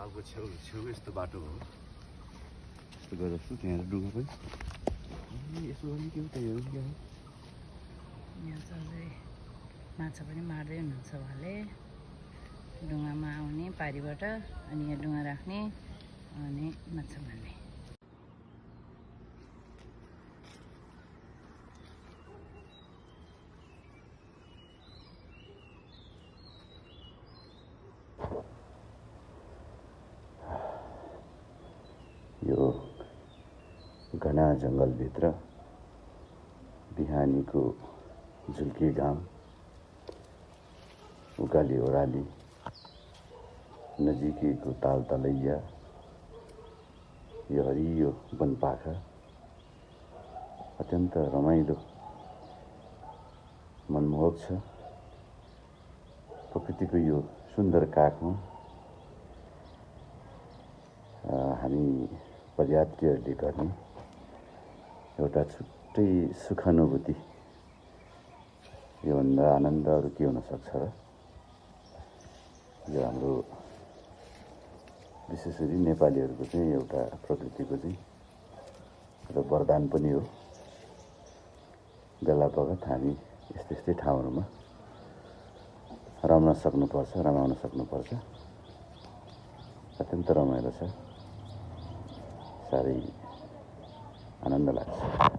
तालको छेउमा यस्तो बाटो हो। यस्तो गरेर छु त्यहाँ डुङ्गा पनि यसो गर्ने के हो त हेरौँ क्या हो। यहाँ चाहिँ माछा पनि मार्दै हुनुहुन्छ उहाँले। डुङ्गामा आउने पारीबाट अनि यहाँ डुङ्गा राख्ने अनि माछा मार्ने। यो घना जङ्गलभित्र बिहानीको झुल्के घाम, उकाली ओह्राली, नजिकैको ताल तलैया, यो हरियो वनपाखा अत्यन्त रमाइलो मनमोहक छ। प्रकृतिको यो सुन्दर काखमा हामी पदयात्रीहरूले गर्ने एउटा छुट्टै सुखानुभूति, योभन्दा आनन्द अरू के हुन सक्छ र। यो हाम्रो विशेष गरी नेपालीहरूको चाहिँ एउटा प्रकृतिको चाहिँ एउटा वरदान पनि हो। बेला बखत हामी यस्तै ठाउँहरूमा रम्न सक्नुपर्छ, रमाउन सक्नुपर्छ। अत्यन्त रमाइलो छ, साह्रै आनन्द लाग्छ।